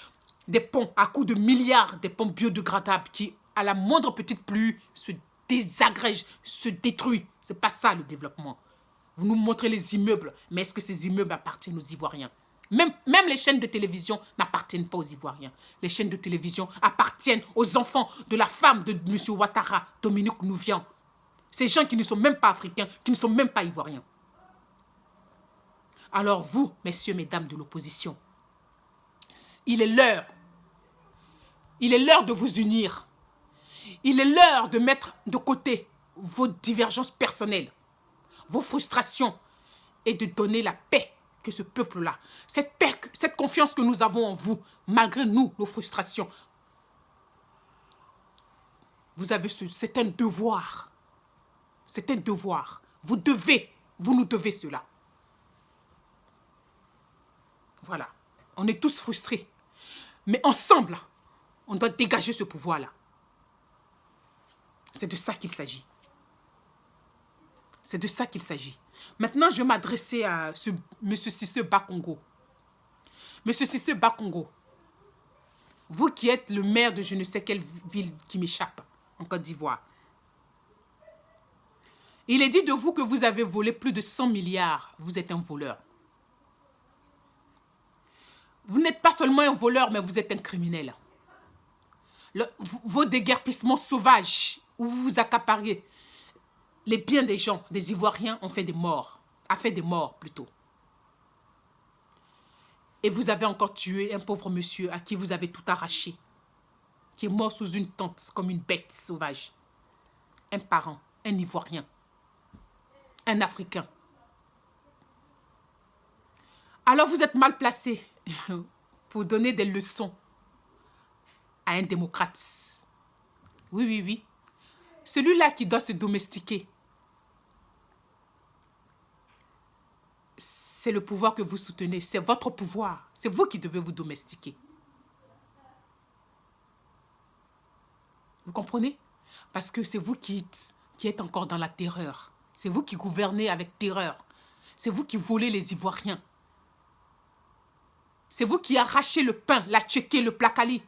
[SPEAKER 1] des ponts à coups de milliards, des ponts biodégradables qui, à la moindre petite pluie, se désagrègent, se détruisent. C'est pas ça le développement. Vous nous montrez les immeubles, mais est-ce que ces immeubles appartiennent aux Ivoiriens? Même les chaînes de télévision n'appartiennent pas aux Ivoiriens. Les chaînes de télévision appartiennent aux enfants de la femme de M. Ouattara, Dominique Nouvian. Ces gens qui ne sont même pas africains, qui ne sont même pas ivoiriens. Alors vous, messieurs, mesdames de l'opposition, il est l'heure. Il est l'heure de vous unir. Il est l'heure de mettre de côté vos divergences personnelles, vos frustrations et de donner la paix que ce peuple-là, cette paix, cette confiance que nous avons en vous, malgré nous, nos frustrations. C'est un devoir. C'est un devoir. Vous nous devez cela. Voilà. On est tous frustrés. Mais ensemble, on doit dégager ce pouvoir-là. C'est de ça qu'il s'agit. C'est de ça qu'il s'agit. Maintenant, je vais m'adresser à M. Cissé Bakongo. M. Cissé Bakongo, vous qui êtes le maire de je ne sais quelle ville qui m'échappe en Côte d'Ivoire, Il est dit de vous que vous avez volé plus de 100 milliards. Vous êtes un voleur. Vous n'êtes pas seulement un voleur, mais vous êtes un criminel. Vos déguerpissements sauvages, où vous vous accapariez les biens des gens, des Ivoiriens, ont fait des morts. A fait des morts, plutôt. Et vous avez encore tué un pauvre monsieur à qui vous avez tout arraché, qui est mort sous une tente comme une bête sauvage. Un parent, un Ivoirien, un Africain. Alors vous êtes mal placé pour donner des leçons à un démocrate. Oui, oui, oui. Celui-là qui doit se domestiquer, c'est le pouvoir que vous soutenez. C'est votre pouvoir. C'est vous qui devez vous domestiquer. Vous comprenez? Parce que c'est vous qui êtes encore dans la terreur. C'est vous qui gouvernez avec terreur. C'est vous qui volez les Ivoiriens. C'est vous qui arrachez le pain, la tchéké, le placali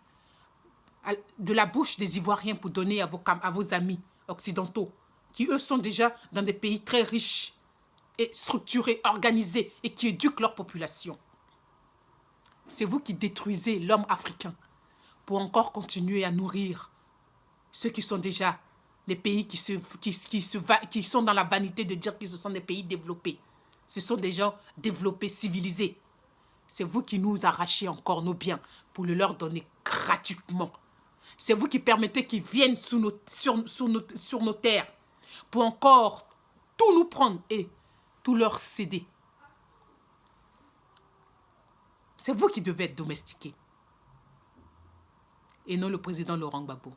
[SPEAKER 1] de la bouche des Ivoiriens pour donner à vos amis occidentaux, qui eux sont déjà dans des pays très riches et structurés, organisés et qui éduquent leur population. C'est vous qui détruisez l'homme africain pour encore continuer à nourrir ceux qui sont déjà les pays qui sont dans la vanité de dire que ce sont des pays développés. Ce sont des gens développés, civilisés. C'est vous qui nous arrachez encore nos biens pour le leur donner gratuitement. C'est vous qui permettez qu'ils viennent sur nos terres pour encore tout nous prendre et tout leur céder. C'est vous qui devez être domestiqués. Et non le président Laurent Gbagbo.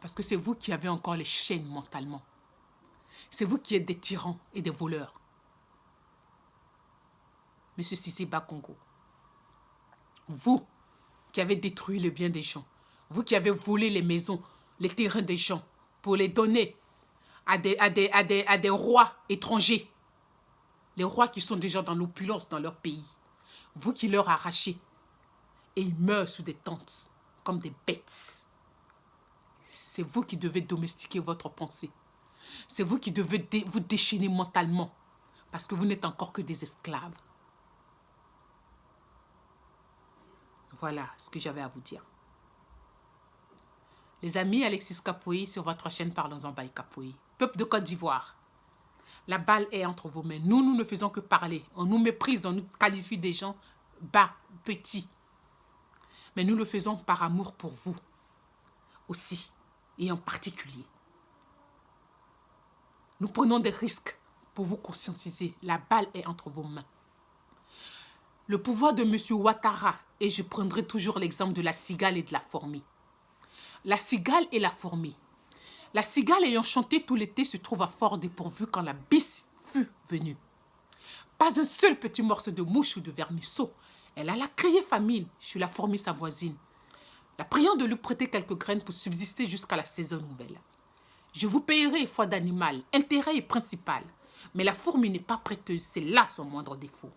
[SPEAKER 1] Parce que c'est vous qui avez encore les chaînes mentalement. C'est vous qui êtes des tyrans et des voleurs. Monsieur Cissé Bakongo, vous qui avez détruit le bien des gens, vous qui avez volé les maisons, les terrains des gens pour les donner à des rois étrangers, les rois qui sont déjà dans l'opulence dans leur pays, vous qui leur arrachez et ils meurent sous des tentes comme des bêtes. C'est vous qui devez domestiquer votre pensée. C'est vous qui devez vous déchaîner mentalement parce que vous n'êtes encore que des esclaves. Voilà ce que j'avais à vous dire. Les amis, Alexis Capoui sur votre chaîne Parlons-en by Capoui. Peuple de Côte d'Ivoire, la balle est entre vos mains. Nous ne faisons que parler. On nous méprise, on nous qualifie des gens bas, petits. Mais nous le faisons par amour pour vous aussi et en particulier. Nous prenons des risques pour vous conscientiser. La balle est entre vos mains. Le pouvoir de M. Ouattara, et je prendrai toujours l'exemple de la cigale et de la fourmi. La cigale et la fourmi. La cigale ayant chanté tout l'été se trouve à fort dépourvu quand la bise fut venue. Pas un seul petit morceau de mouche ou de vermisseau. Elle alla crier famine chez la fourmi sa voisine, la priant de lui prêter quelques graines pour subsister jusqu'à la saison nouvelle. Je vous payerai, foi d'animal, intérêt est principal. Mais la fourmi n'est pas prêteuse, c'est là son moindre défaut.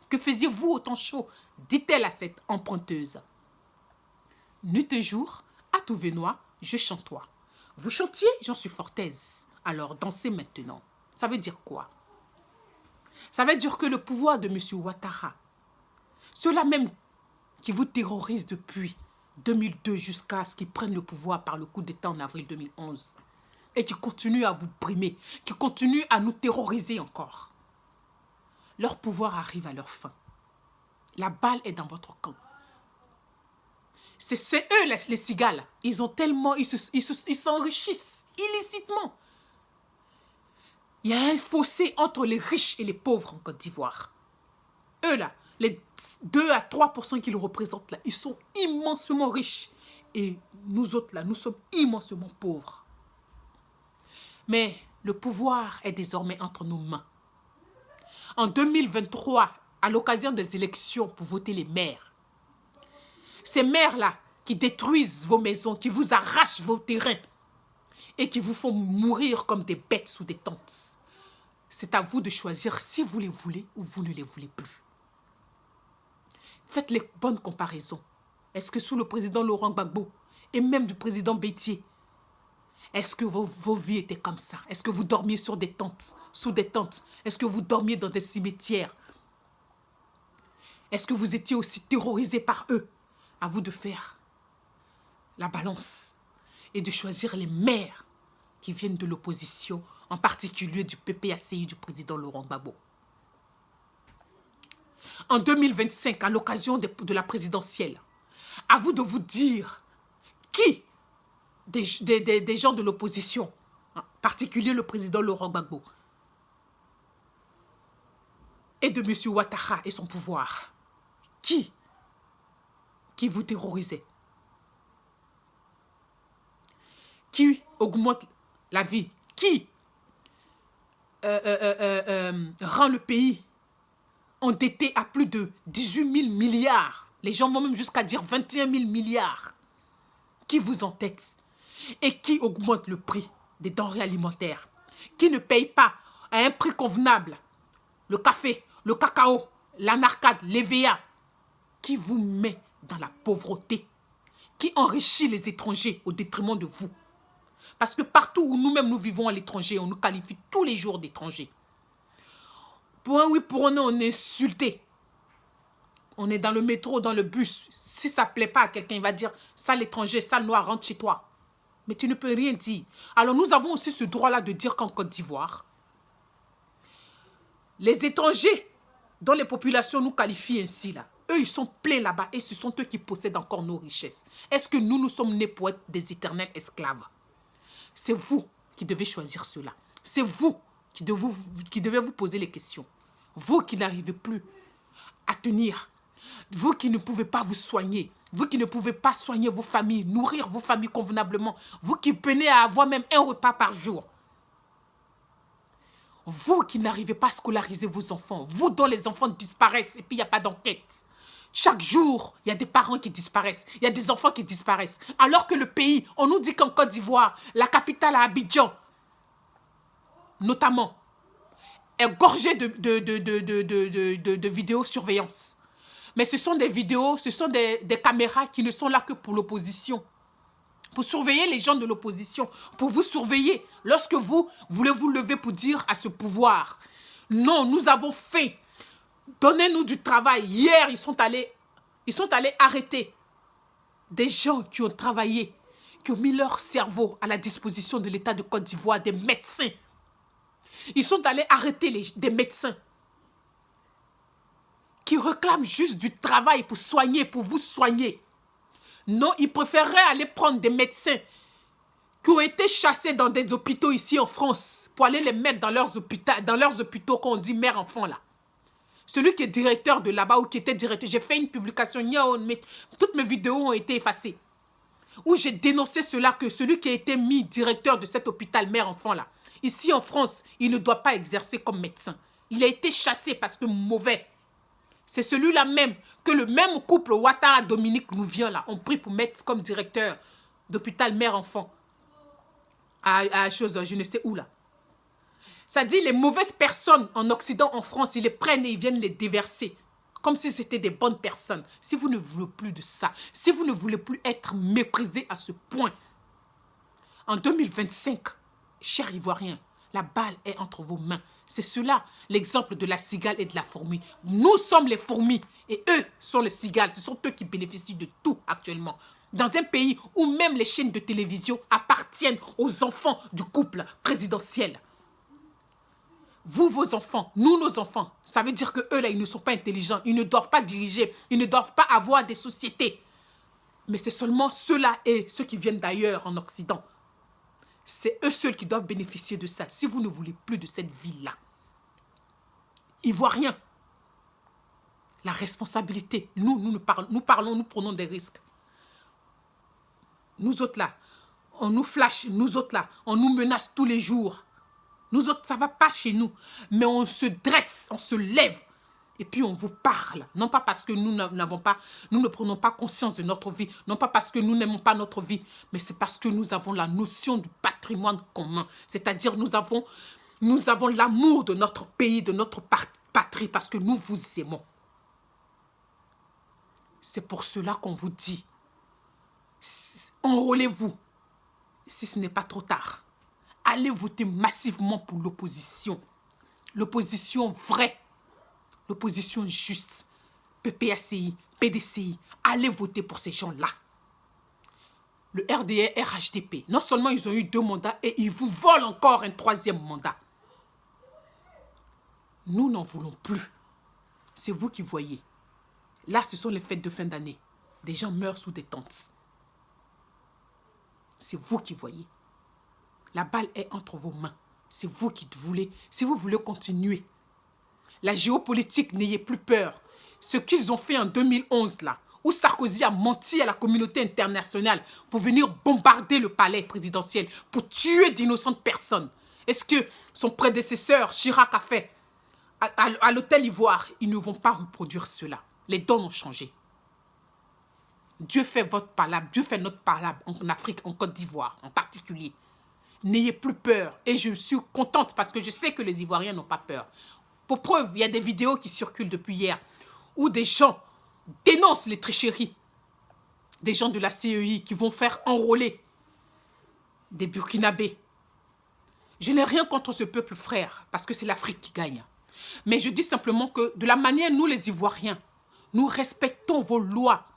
[SPEAKER 1] Que faisiez-vous au temps chaud, dit-elle à cette emprunteuse. Nuit et jour, à tout Vénois, je chantois. Vous chantiez, j'en suis fort aise. Alors dansez maintenant. Ça veut dire quoi? Ça veut dire que le pouvoir de M. Ouattara, ceux-là même qui vous terrorisent depuis 2002 jusqu'à ce qu'ils prennent le pouvoir par le coup d'État en avril 2011 et qui continuent à vous brimer, qui continuent à nous terroriser encore. Leur pouvoir arrive à leur fin. La balle est dans votre camp. C'est eux, les cigales. Ils ont tellement... Ils s'enrichissent illicitement. Il y a un fossé entre les riches et les pauvres en Côte d'Ivoire. Eux, là, les 2 à 3% qu'ils représentent, là, ils sont immensement riches. Et nous autres, là, nous sommes immensement pauvres. Mais le pouvoir est désormais entre nos mains. En 2023, à l'occasion des élections pour voter les maires, ces maires-là qui détruisent vos maisons, qui vous arrachent vos terrains et qui vous font mourir comme des bêtes sous des tentes, c'est à vous de choisir si vous les voulez ou vous ne les voulez plus. Faites les bonnes comparaisons. Est-ce que sous le président Laurent Gbagbo et même du président Bétier, Est-ce que vos vies étaient comme ça? Est-ce que vous dormiez sur des tentes, sous des tentes? Est-ce que vous dormiez dans des cimetières? Est-ce que vous étiez aussi terrorisés par eux? À vous de faire la balance et de choisir les maires qui viennent de l'opposition, en particulier du PPACI du président Laurent Gbagbo. En 2025, à l'occasion de la présidentielle, à vous de vous dire qui des gens de l'opposition, en particulier le président Laurent Gbagbo, et de M. Ouattara et son pouvoir, qui vous terrorisait, qui augmente la vie, qui rend le pays endetté à plus de 18 000 milliards. Les gens vont même jusqu'à dire 21 000 milliards. Qui vous entête et qui augmente le prix des denrées alimentaires, qui ne paye pas à un prix convenable le café, le cacao, l'anarcade, l'EVA, qui vous met dans la pauvreté, qui enrichit les étrangers au détriment de vous. Parce que partout où nous-mêmes nous vivons à l'étranger, on nous qualifie tous les jours d'étrangers. Pour un oui, pour un non, on est insulté. On est dans le métro, dans le bus. Si ça ne plaît pas à quelqu'un, il va dire « ça l'étranger, ça le noir, rentre chez toi ». Mais tu ne peux rien dire. Alors nous avons aussi ce droit-là de dire qu'en Côte d'Ivoire, les étrangers dont les populations nous qualifient ainsi, là, eux, ils sont pleins là-bas et ce sont eux qui possèdent encore nos richesses. Est-ce que nous sommes nés pour être des éternels esclaves? C'est vous qui devez choisir cela. C'est vous qui devez vous poser les questions. Vous qui n'arrivez plus à tenir. Vous qui ne pouvez pas vous soigner. Vous qui ne pouvez pas soigner vos familles, nourrir vos familles convenablement. Vous qui peinez à avoir même un repas par jour. Vous qui n'arrivez pas à scolariser vos enfants. Vous dont les enfants disparaissent et puis il n'y a pas d'enquête. Chaque jour, il y a des parents qui disparaissent. Il y a des enfants qui disparaissent. Alors que le pays, on nous dit qu'en Côte d'Ivoire, la capitale à Abidjan, notamment, est gorgée de vidéosurveillance. Mais ce sont des vidéos, ce sont des caméras qui ne sont là que pour l'opposition. Pour surveiller les gens de l'opposition. Pour vous surveiller lorsque vous voulez vous lever pour dire à ce pouvoir. Non, nous avons fait. Donnez-nous du travail. Hier, ils sont allés arrêter des gens qui ont travaillé, qui ont mis leur cerveau à la disposition de l'État de Côte d'Ivoire, des médecins. Ils sont allés arrêter des médecins qui réclament juste du travail pour soigner, pour vous soigner. Non, ils préféreraient aller prendre des médecins qui ont été chassés dans des hôpitaux ici en France pour aller les mettre dans leurs hôpitaux qu'on dit mère-enfant là. Celui qui est directeur de là-bas ou qui était directeur, j'ai fait une publication, toutes mes vidéos ont été effacées, où j'ai dénoncé cela, que celui qui a été mis directeur de cet hôpital mère-enfant là, ici en France, il ne doit pas exercer comme médecin. Il a été chassé parce que mauvais. C'est celui-là même que le même couple Ouattara Dominique nous vient là, on prie pour mettre comme directeur d'hôpital mère-enfant à chose, je ne sais où là. Ça dit les mauvaises personnes en Occident, en France, ils les prennent et ils viennent les déverser. Comme si c'était des bonnes personnes. Si vous ne voulez plus de ça, si vous ne voulez plus être méprisé à ce point, en 2025, chers Ivoiriens, la balle est entre vos mains. C'est cela, l'exemple de la cigale et de la fourmi. Nous sommes les fourmis et eux sont les cigales. Ce sont eux qui bénéficient de tout actuellement. Dans un pays où même les chaînes de télévision appartiennent aux enfants du couple présidentiel. Vous, vos enfants, nous, nos enfants, ça veut dire qu'eux, là, ils ne sont pas intelligents. Ils ne doivent pas diriger. Ils ne doivent pas avoir des sociétés. Mais c'est seulement ceux-là et ceux qui viennent d'ailleurs en Occident. C'est eux seuls qui doivent bénéficier de ça. Si vous ne voulez plus de cette vie-là, Ivoiriens, la responsabilité, nous prenons des risques. Nous autres là, on nous flash, nous autres là, on nous menace tous les jours. Nous autres, ça ne va pas chez nous. Mais on se dresse, on se lève. Et puis on vous parle. Non pas parce que nous ne prenons pas conscience de notre vie. Non pas parce que nous n'aimons pas notre vie. Mais c'est parce que nous avons la notion du patrimoine commun. C'est-à-dire nous avons l'amour de notre pays, de notre patrie. Parce que nous vous aimons. C'est pour cela qu'on vous dit. Enrôlez-vous. si ce n'est pas trop tard, allez voter massivement pour l'opposition. L'opposition vraie, l'opposition juste. PPACI, PDCI, allez voter pour ces gens-là. Le RDR, RHDP, non seulement ils ont eu 2 mandats et ils vous volent encore un 3e mandat. Nous n'en voulons plus. C'est vous qui voyez. Là, ce sont les fêtes de fin d'année. Des gens meurent sous des tentes. C'est vous qui voyez. La balle est entre vos mains. C'est vous qui voulez. Si vous voulez continuer. La géopolitique, n'ayez plus peur. Ce qu'ils ont fait en 2011, là, où Sarkozy a menti à la communauté internationale pour venir bombarder le palais présidentiel, pour tuer d'innocentes personnes. Est-ce que son prédécesseur, Chirac, a fait à l'hôtel Ivoire? Ils ne vont pas reproduire cela. Les donnes ont changé. Dieu fait votre palabre, Dieu fait notre palabre en Afrique, en Côte d'Ivoire en particulier. N'ayez plus peur. Et je suis contente parce que je sais que les Ivoiriens n'ont pas peur. Pour preuve, il y a des vidéos qui circulent depuis hier où des gens dénoncent les tricheries. Des gens de la CEI qui vont faire enrôler des Burkinabés. Je n'ai rien contre ce peuple frère parce que c'est l'Afrique qui gagne. Mais je dis simplement que de la manière, nous les Ivoiriens, nous respectons vos lois.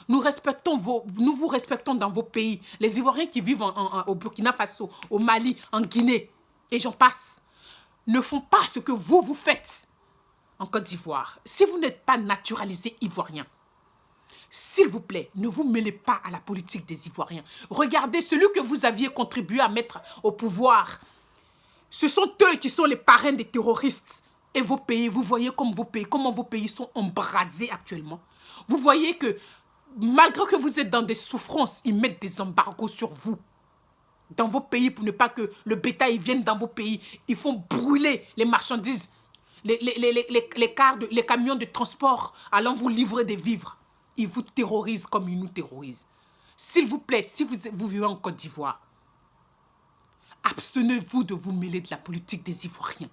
[SPEAKER 1] Nous vous respectons dans vos pays. Les Ivoiriens qui vivent au Burkina Faso, au Mali, en Guinée, et j'en passe, ne font pas ce que vous faites en Côte d'Ivoire. Si vous n'êtes pas naturalisé ivoirien, s'il vous plaît, ne vous mêlez pas à la politique des Ivoiriens. Regardez celui que vous aviez contribué à mettre au pouvoir. Ce sont eux qui sont les parrains des terroristes. Et vos pays, vous voyez comment vos pays sont embrasés actuellement. Vous voyez que malgré que vous êtes dans des souffrances, ils mettent des embargos sur vous. Dans vos pays, pour ne pas que le bétail vienne dans vos pays. Ils font brûler les marchandises, les camions de transport allant vous livrer des vivres. Ils vous terrorisent comme ils nous terrorisent. S'il vous plaît, si vous vivez en Côte d'Ivoire, abstenez-vous de vous mêler de la politique des Ivoiriens.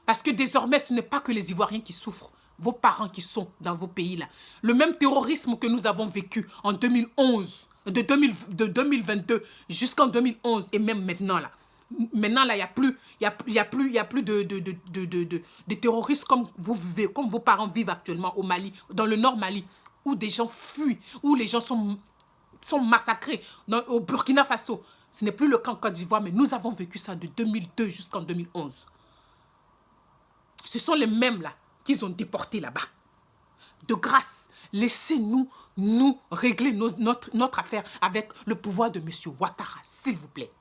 [SPEAKER 1] Parce que désormais, ce n'est pas que les Ivoiriens qui souffrent. Vos parents qui sont dans vos pays-là. Le même terrorisme que nous avons vécu en 2011, de 2022 jusqu'en 2011 et même maintenant là. Maintenant là, il n'y a plus de terroristes comme vous vivez, comme vos parents vivent actuellement au Mali, dans le nord Mali, où des gens fuient, où les gens sont massacrés. Au Burkina Faso, ce n'est plus le cas en Côte d'Ivoire, mais nous avons vécu ça de 2002 jusqu'en 2011. Ce sont les mêmes là qu'ils ont déportés là-bas. De grâce, laissez-nous régler notre affaire avec le pouvoir de M. Ouattara, s'il vous plaît.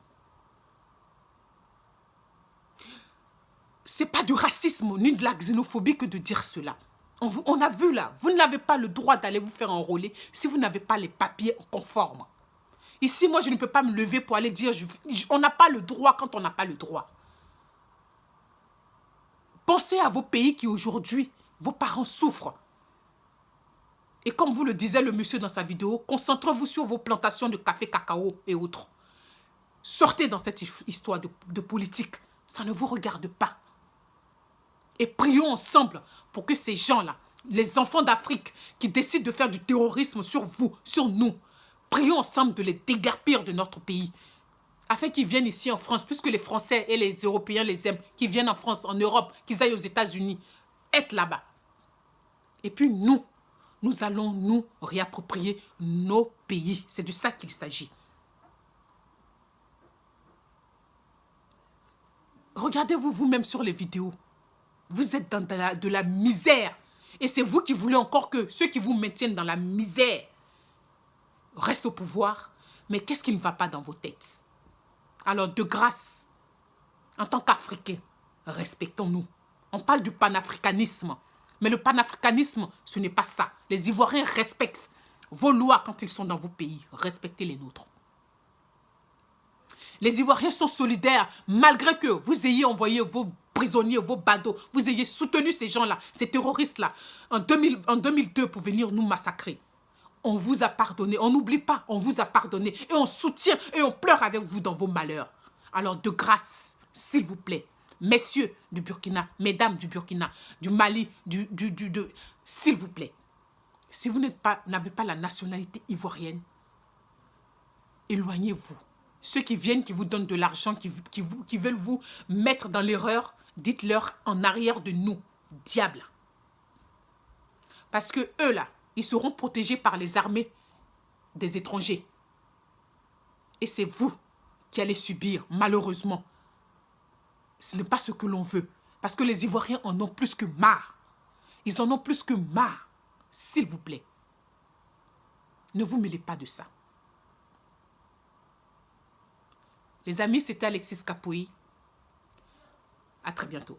[SPEAKER 1] Ce n'est pas du racisme ni de la xénophobie que de dire cela. On a vu là, vous n'avez pas le droit d'aller vous faire enrôler si vous n'avez pas les papiers conformes. Ici, moi, je ne peux pas me lever pour aller dire, on n'a pas le droit quand on n'a pas le droit. Pensez à vos pays qui aujourd'hui, vos parents souffrent. Et comme vous le disait le monsieur dans sa vidéo, concentrez-vous sur vos plantations de café, cacao et autres. Sortez dans cette histoire de politique. Ça ne vous regarde pas. Et prions ensemble pour que ces gens-là, les enfants d'Afrique qui décident de faire du terrorisme sur vous, sur nous, prions ensemble de les déguerpir de notre pays. Afin qu'ils viennent ici en France, puisque les Français et les Européens les aiment, qu'ils viennent en France, en Europe, qu'ils aillent aux États-Unis, être là-bas. Et puis nous allons nous réapproprier nos pays. C'est de ça qu'il s'agit. Regardez-vous vous-même sur les vidéos. Vous êtes dans de la misère. Et c'est vous qui voulez encore que ceux qui vous maintiennent dans la misère restent au pouvoir. Mais qu'est-ce qui ne va pas dans vos têtes? Alors, de grâce, en tant qu'Africains, respectons-nous. On parle du panafricanisme. Mais le panafricanisme, ce n'est pas ça. Les Ivoiriens respectent vos lois quand ils sont dans vos pays. Respectez les nôtres. Les Ivoiriens sont solidaires, malgré que vous ayez envoyé vos prisonniers, vos badauds, vous ayez soutenu ces gens-là, ces terroristes-là, en 2002 pour venir nous massacrer. On vous a pardonné, on n'oublie pas, on vous a pardonné et on soutient et on pleure avec vous dans vos malheurs. Alors de grâce, s'il vous plaît, messieurs du Burkina, mesdames du Burkina, du Mali, s'il vous plaît, si vous n'avez pas la nationalité ivoirienne, éloignez-vous Ceux qui viennent, qui vous donnent de l'argent, qui veulent vous mettre dans l'erreur, dites-leur en arrière de nous, diable. Parce que eux, là, ils seront protégés par les armées des étrangers. Et c'est vous qui allez subir, malheureusement. Ce n'est pas ce que l'on veut. Parce que les Ivoiriens en ont plus que marre. Ils en ont plus que marre. S'il vous plaît. Ne vous mêlez pas de ça. Les amis, c'était Alexis Capoui. À très bientôt.